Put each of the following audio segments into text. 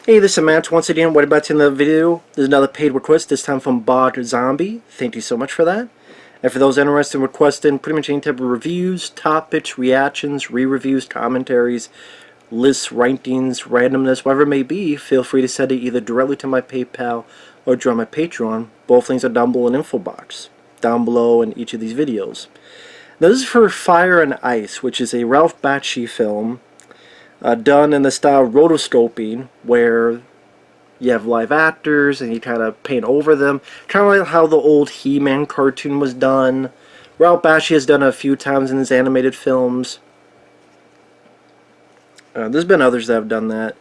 Hey, this is Matt once again. What about in the video? There's another paid request, this time from Bogzombee. Thank you so much for that. And for those interested in requesting pretty much any type of reviews, topics, reactions, re-reviews, commentaries, lists, rankings, randomness, whatever it may be, feel free to send it either directly to my PayPal or join my Patreon. Both links are down below in the info box, down below in each of these videos. Now this is for Fire and Ice, which is a Ralph Bakshi film done in the style of rotoscoping, where you have live actors and you kind of paint over them, kind of like how the old He-Man cartoon was done. Ralph Bakshi has done it a few times in his animated films. There's been others that have done that.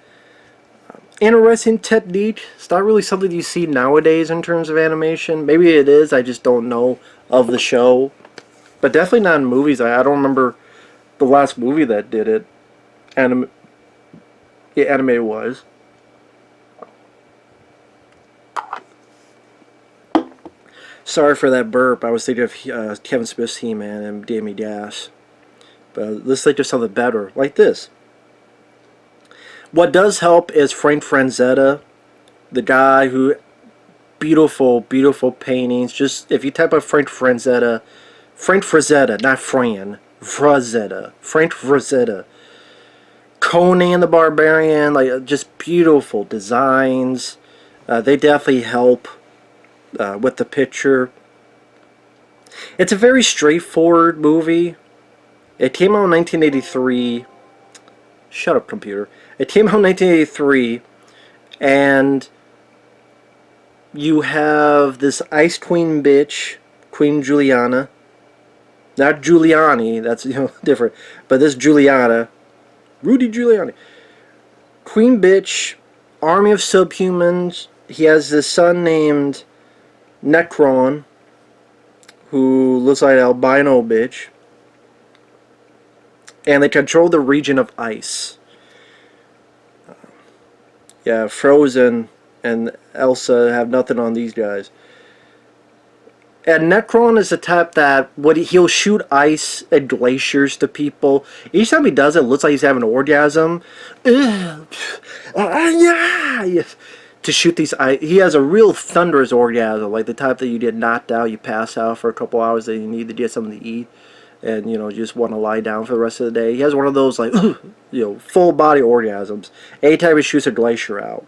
Interesting technique. It's not really something you see nowadays in terms of animation. Maybe it is, I just don't know of the show. But definitely not in movies. I don't remember the last movie that did it. Animated was. Sorry for that burp. I was thinking of Kevin Smith's He-Man and Dammy Dash. But let's think of something better, like this. What does help is Frank Frazetta, the guy who... Beautiful, beautiful paintings. Just, if you type up Frank Frazetta, not Fran, Frazetta. Frank Frazetta. Conan the Barbarian, like just beautiful designs. They definitely help with the picture. It's a very straightforward movie. It came out in 1983. Shut up, computer. It came out in 1983, and you have this Ice Queen bitch, Queen Juliana. Not Giuliani, that's different, but this Juliana. Rudy Giuliani. Queen bitch, army of subhumans. He has this son named Necron, who looks like an albino bitch. And they control the region of ice. Yeah, Frozen and Elsa have nothing on these guys. And Necron is the type that he'll shoot ice and glaciers to people. Each time he does it, looks like he's having an orgasm. To shoot these ice. He has a real thunderous orgasm, like the type that you get knocked out, you pass out for a couple hours, and you need to get something to eat, and you just want to lie down for the rest of the day. He has one of those like full body orgasms anytime he shoots a glacier out.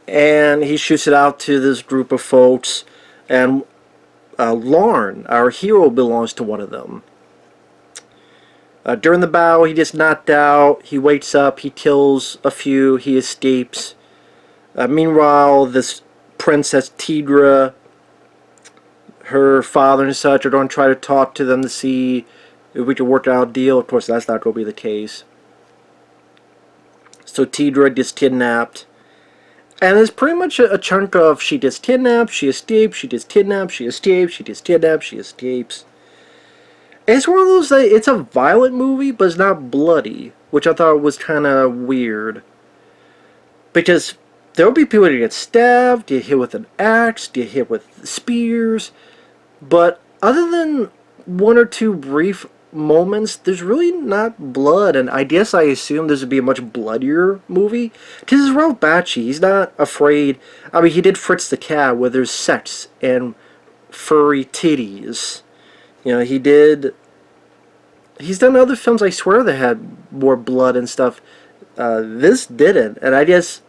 And he shoots it out to this group of folks, and Lorne, our hero, belongs to one of them. During the battle, he gets knocked out, he wakes up, he kills a few, he escapes. Meanwhile, this Princess Tigra, her father and such, are going to try to talk to them to see if we can work out a deal. Of course, that's not going to be the case. So Tigra gets kidnapped. And it's pretty much a chunk of she gets kidnapped, she escapes, she gets kidnapped, she escapes, she gets kidnapped, she escapes. It's one of those that it's a violent movie, but it's not bloody, which I thought was kind of weird. Because there will be people that get stabbed, get hit with an axe, get hit with spears, but other than one or two brief moments, there's really not blood, and I guess I assumed this would be a much bloodier movie. Because it's Ralph Bakshi, he's not afraid. I mean, he did Fritz the Cat, where there's sex and furry titties. He's done other films, I swear, that had more blood and stuff. This didn't, and I guess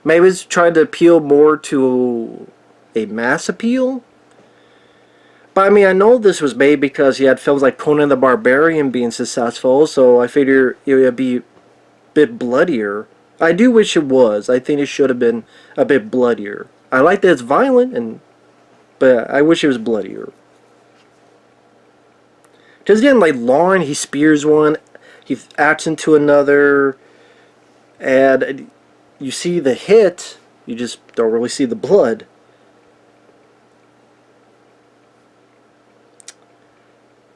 maybe it's trying to appeal more to a mass appeal. But I mean, I know this was made because you had films like Conan the Barbarian being successful, so I figure it would be a bit bloodier. I do wish it was. I think it should have been a bit bloodier. I like that it's violent, but I wish it was bloodier. Because again, like Lorne, he spears one, he acts into another, and you see the hit, you just don't really see the blood.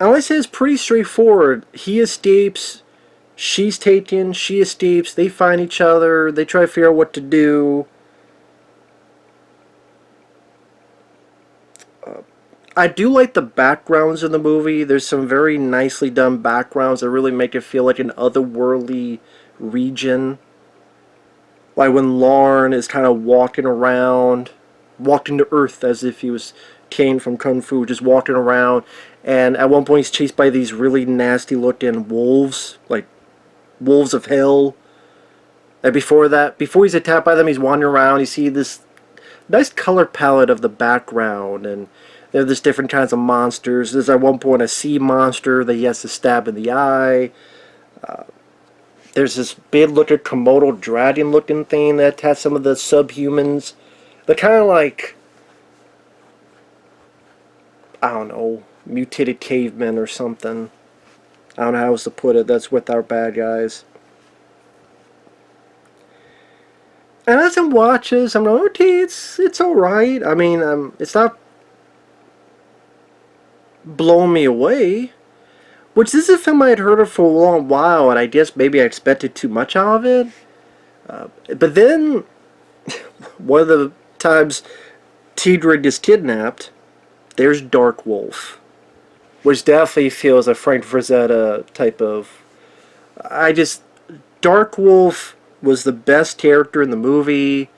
I would say it's pretty straightforward. He escapes, she's taken, she escapes, they find each other, they try to figure out what to do. I do like the backgrounds in the movie. There's some very nicely done backgrounds that really make it feel like an otherworldly region. Like when Lorne is kind of walking around, walking the earth as if he was Kane from Kung Fu, just walking around. And at one point he's chased by these really nasty looking wolves, like wolves of hell. And before that, before he's attacked by them, he's wandering around. You see this nice color palette of the background, and there's different kinds of monsters. There's at one point a sea monster that he has to stab in the eye. There's this big looking Komodo dragon looking thing that has some of the subhumans. They're kind of like, I don't know, mutated cavemen or something. I don't know how else to put it. That's with our bad guys. And as I watch this, I'm like, okay, it's alright. I mean, it's not blowing me away. Which this is a film I had heard of for a long while, and I guess maybe I expected too much out of it. But then, one of the times Tidra gets kidnapped, there's Dark Wolf. Which definitely feels a Frank Frazetta type of... Dark Wolf was the best character in the movie,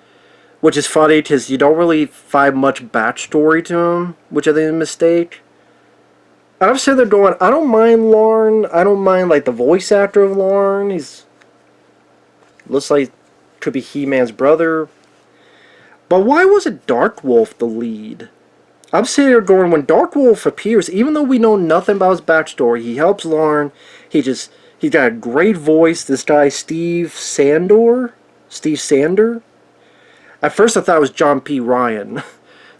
which is funny because you don't really find much backstory to him, which I think is a mistake. I'm sitting there going, I don't mind Lorne. I don't mind like the voice actor of Lorne. He's looks like could be He-Man's brother. But why wasn't Dark Wolf the lead? I'm sitting there going, when Dark Wolf appears, even though we know nothing about his backstory, he helps Lorne. He's got a great voice. This guy Steve Sander. At first I thought it was John P. Ryan.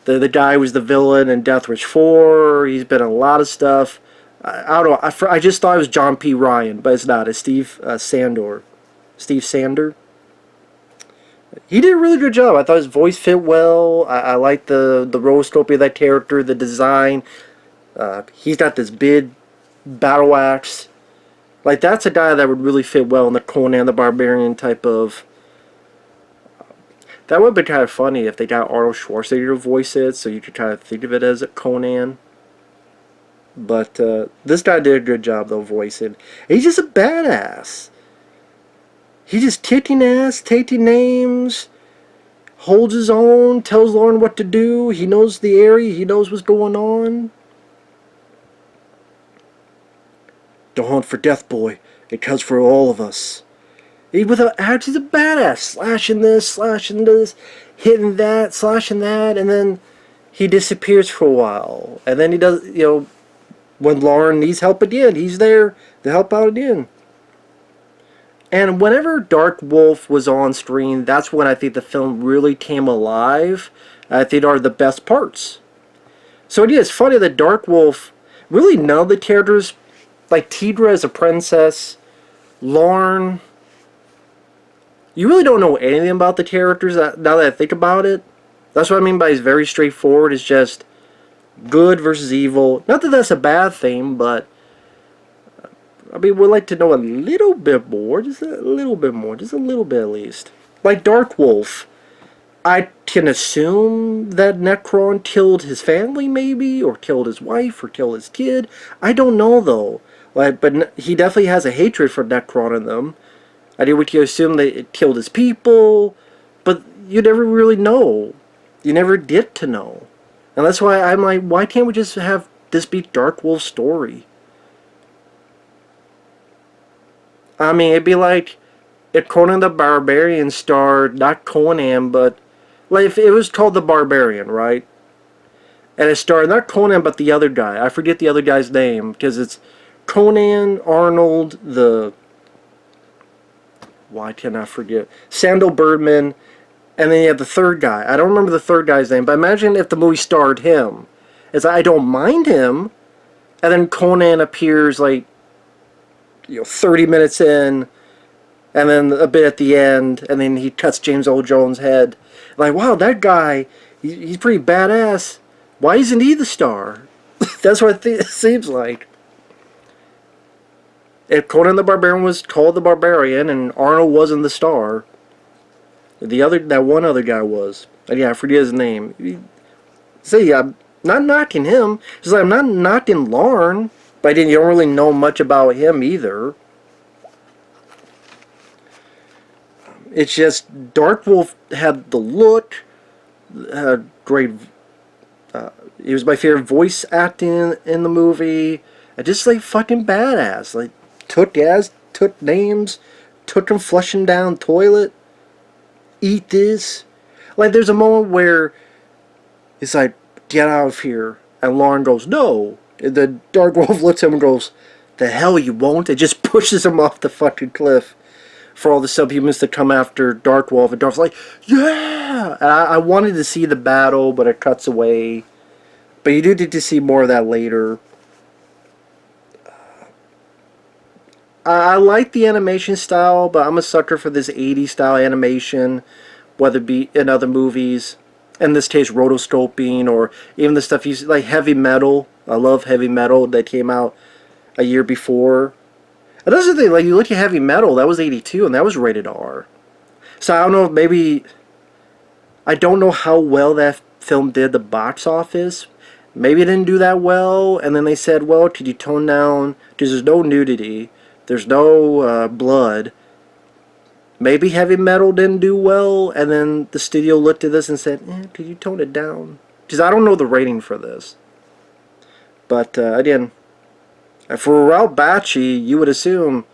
The guy who was the villain in Death Wish 4. He's been in a lot of stuff. I don't know. I just thought it was John P. Ryan, but it's not. It's Steve Sander. Steve Sander. He did a really good job. I thought his voice fit well. I liked the rotoscoping of that character, the design. He's got this big battle axe. Like, that's a guy that would really fit well in the Conan the Barbarian type of... That would have been kind of funny if they got Arnold Schwarzenegger to voice it, so you could kind of think of it as a Conan. But this guy did a good job, though, voicing. And he's just a badass. He's just kicking ass, taking names, holds his own, tells Lauren what to do. He knows the area. He knows what's going on. Don't hunt for death, boy. It comes for all of us. He's a badass. Slashing this, hitting that, slashing that, and then he disappears for a while. And then he does, when Lauren needs help again, he's there to help out again. And whenever Dark Wolf was on screen, that's when I think the film really came alive. I think are the best parts. So it is funny that Dark Wolf, really none of the characters, like Tidra as a princess, Lorne, you really don't know anything about the characters now that I think about it. That's what I mean by it's very straightforward. It's just good versus evil. Not that that's a bad thing, but I mean, we'd like to know a little bit more. Just a little bit more. Just a little bit at least. Like Dark Wolf, I can assume that Necron killed his family maybe, or killed his wife, or killed his kid. I don't know though. But he definitely has a hatred for Necron in them. I think we can assume that it killed his people, but you never really know. You never get to know. And that's why I'm like, why can't we just have this be Dark Wolf's story? I mean, it'd be like if Conan the Barbarian starred, not Conan, but like if it was called The Barbarian, right? And it starred not Conan, but the other guy. I forget the other guy's name, because it's Conan, Arnold, why can I forget? Sandal Birdman, and then you have the third guy. I don't remember the third guy's name, but imagine if the movie starred him. It's I don't mind him, and then Conan appears like 30 minutes in, and then a bit at the end, and then he cuts James Earl Jones' head. Like, wow, that guy, he's pretty badass. Why isn't he the star? That's what it seems like. If Conan the Barbarian was called the Barbarian and Arnold wasn't the star, that one other guy was. Yeah, I forget his name. See, I'm not knocking him. Just like I'm not knocking Lorne, but you don't really know much about him either. It's just Dark Wolf had the look, great. He was my favorite voice acting in the movie. And just like fucking badass. Like took names, took him flushing down toilet. Eat this. Like there's a moment where it's like, get out of here. And Lauren goes, no. And the Dark Wolf looks at him and goes, the hell you won't. It just pushes him off the fucking cliff for all the subhumans to come after Dark Wolf. And Dark's like, yeah. And I wanted to see the battle, but it cuts away. But you do get to see more of that later. I like the animation style, but I'm a sucker for this 80s style animation, whether it be in other movies. In this case, rotoscoping, or even the stuff you see, like heavy metal. I love heavy metal that came out a year before. And that's the thing, like you look at heavy metal, that was 82, and that was rated R. So I don't know, maybe, I don't know how well that film did the box office. Maybe it didn't do that well, and then they said, well, could you tone down, because there's no nudity, there's no blood. Maybe heavy metal didn't do well, and then the studio looked at this and said, could you tone it down? Because I don't know the rating for this. But, again, for Ralph Bakshi, you would assume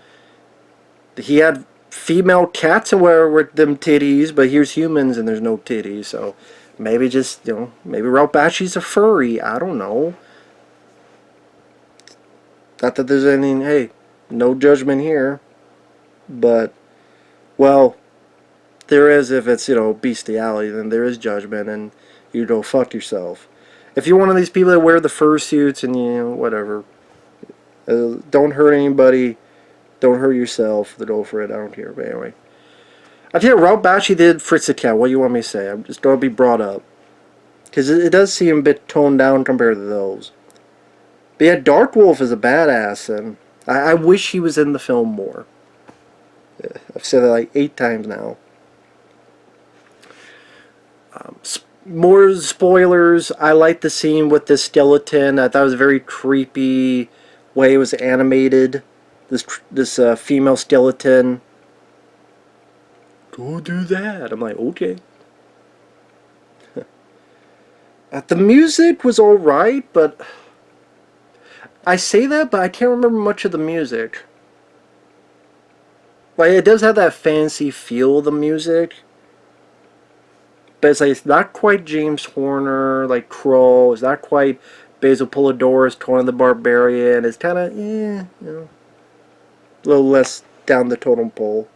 he had female cats and with them titties, but here's humans and there's no titties, so maybe just, maybe Ralph Bakshi's a furry, I don't know. Not that there's any, hey, no judgment here, but, well, there is if it's, bestiality, then there is judgment, and you go fuck yourself. If you're one of these people that wear the fursuits and, whatever, don't hurt anybody, don't hurt yourself, go for it, I don't care, but anyway. I tell you, Ralph Bakshi did Frazetta. What do you want me to say? I'm just going to be brought up. Because it does seem a bit toned down compared to those. But yeah, Dark Wolf is a badass, and I wish he was in the film more. I've said that like 8 times now. More spoilers. I like the scene with the skeleton. I thought it was a very creepy way it was animated. This female skeleton. Go do that. I'm like, okay. The music was alright, but I say that, but I can't remember much of the music. Like, it does have that fancy feel, the music. But it's like, it's not quite James Horner, like Crow. It's not quite Basil Polidorus, Conan the Barbarian. It's kind of, a little less down the totem pole.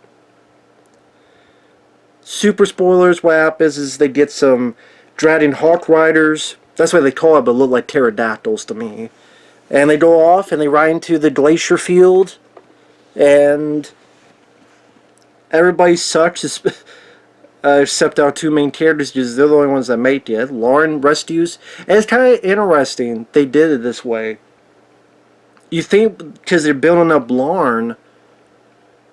Super spoilers, what happens is they get some Dragon Hawk Riders. That's why they call it, but look like pterodactyls to me. And they go off and they ride into the glacier field. And everybody sucks, except our 2 main characters, because they're the only ones that make it. Lauren rescues. And it's kind of interesting they did it this way. You think, because they're building up Lauren,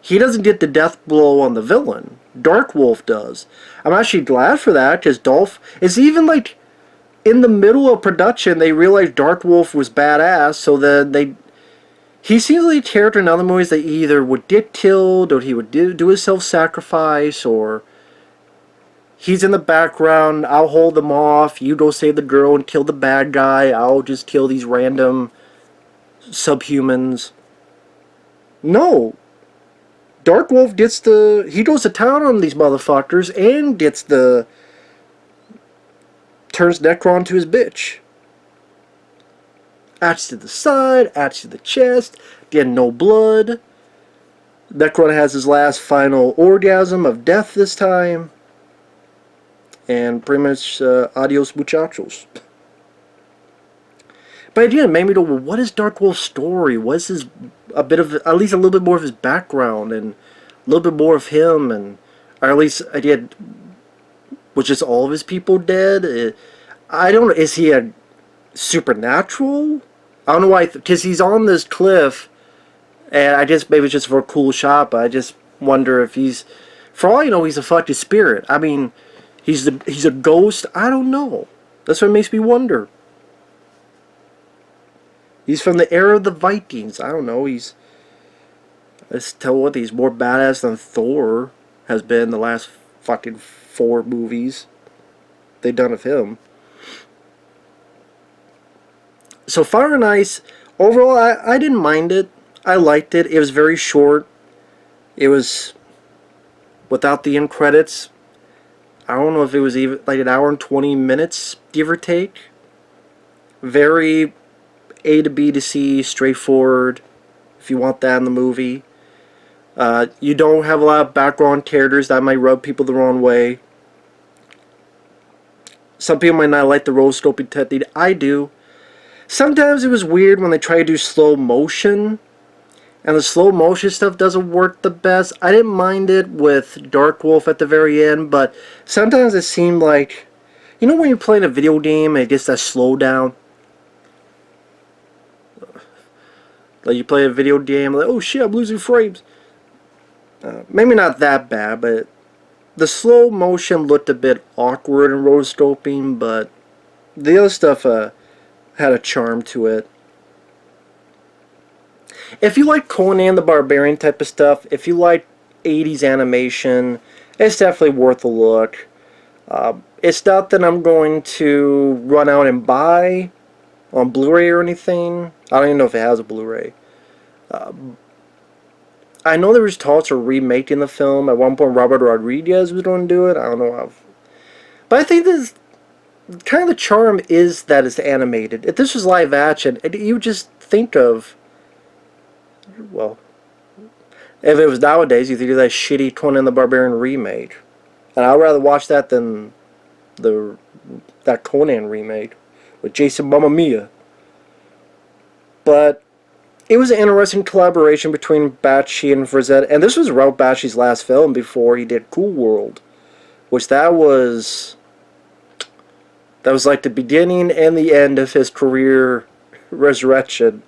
he doesn't get the death blow on the villain. Dark Wolf does. I'm actually glad for that, because Dolph is even like in the middle of production, they realized Dark Wolf was badass, so then he seems like a character in other movies that either would get killed, or he would do his self-sacrifice, or he's in the background, I'll hold them off, you go save the girl and kill the bad guy, I'll just kill these random subhumans. No. Dark Wolf he goes to town on these motherfuckers and turns Necron to his bitch. Axe to the side, axe to the chest, again no blood. Necron has his last final orgasm of death this time. And pretty much adios muchachos. But again, it made me go, well, what is Dark Wolf's story? What is at least a little bit more of his background, and a little bit more of him, and or at least again, was just all of his people dead? I don't know. Is he a supernatural? I don't know why, because he's on this cliff, and I guess maybe it's just for a cool shot. But I just wonder if he's, for all you know, he's a fucking spirit. I mean, he's a ghost. I don't know. That's what makes me wonder. He's from the era of the Vikings. I don't know. Let's tell what, he's more badass than Thor. has been the last fucking 4 movies they've done of him. So Fire and Ice, overall, I didn't mind it. I liked it. It was very short. It was without the end credits. I don't know if it was even like an hour and 20 minutes, give or take. Very A to B to C, straightforward, if you want that in the movie. You don't have a lot of background characters that might rub people the wrong way. Some people might not like the rotoscoping technique. I do. Sometimes it was weird when they try to do slow motion, and the slow motion stuff doesn't work the best. I didn't mind it with Dark Wolf at the very end, but sometimes it seemed like, you know when you're playing a video game and it gets that slowdown? Like you play a video game, like, oh shit, I'm losing frames. Maybe not that bad, but the slow motion looked a bit awkward in rotoscoping, but the other stuff had a charm to it. If you like Conan the Barbarian type of stuff, if you like 80s animation, it's definitely worth a look. It's not that I'm going to run out and buy on Blu-ray or anything. I don't even know if it has a Blu-ray. I know there was talks of remaking the film. At one point, Robert Rodriguez was going to do it. I don't know how. But I think this kind of the charm is that it's animated. If this was live action, you just think of, well, if it was nowadays, you think of that shitty Conan the Barbarian remake. And I'd rather watch that than that Conan remake with Jason Mamma Mia. But it was an interesting collaboration between Bakshi and Frazetta, and this was Ralph Bakshi's last film before he did Cool World, which that was like the beginning and the end of his career resurrection.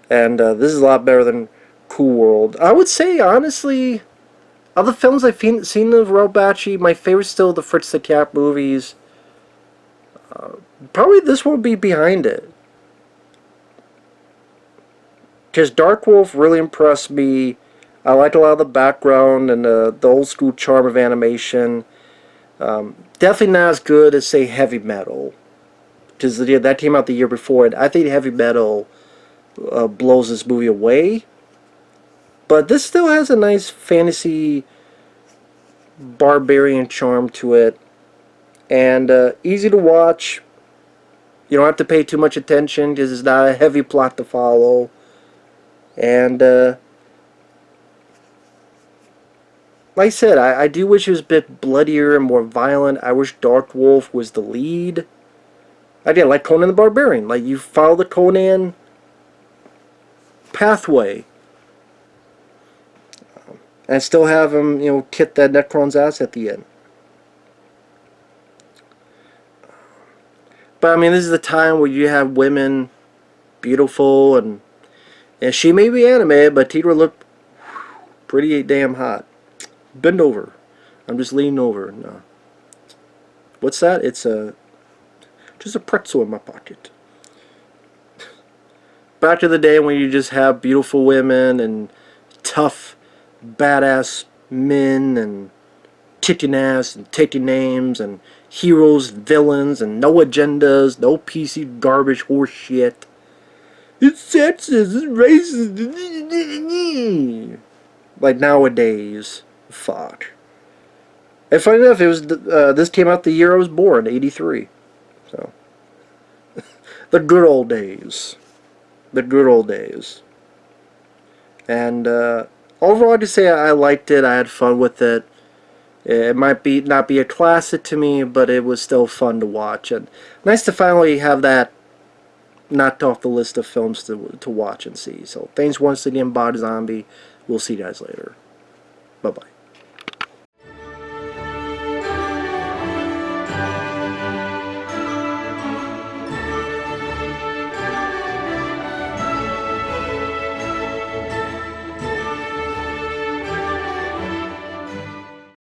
And this is a lot better than Cool World. I would say, honestly, of the films I've seen of Ralph Bakshi, my favorite's still the Fritz the Cat movies. Probably this one would be behind it. Because Dark Wolf really impressed me. I liked a lot of the background and the old school charm of animation. Definitely not as good as, say, Heavy Metal. Because that came out the year before, and I think Heavy Metal blows this movie away. But this still has a nice fantasy barbarian charm to it. And easy to watch. You don't have to pay too much attention because it's not a heavy plot to follow. And like I said, I do wish it was a bit bloodier and more violent. I wish Dark Wolf was the lead. I did like Conan the Barbarian. Like, you follow the Conan pathway. And still have him, you know, kick that Necron's ass at the end. But, I mean, this is the time where you have women beautiful and she may be animated, but Tidra looked pretty damn hot. Bend over. I'm just leaning over. No. What's that? It's just a pretzel in my pocket. Back to the day when you just have beautiful women and tough, badass men and kicking ass and taking names and heroes, villains, and no agendas, no PC garbage horse shit. It's sexist, it's racist. Like nowadays. Fuck. And funny enough, it was this came out the year I was born, 83. So, the good old days. The good old days. And overall, I just say I liked it. I had fun with it. It might not be a classic to me, but it was still fun to watch. And nice to finally have that knocked off the list of films to watch and see. So thanks once again, Bogzombee. We'll see you guys later. Bye-bye.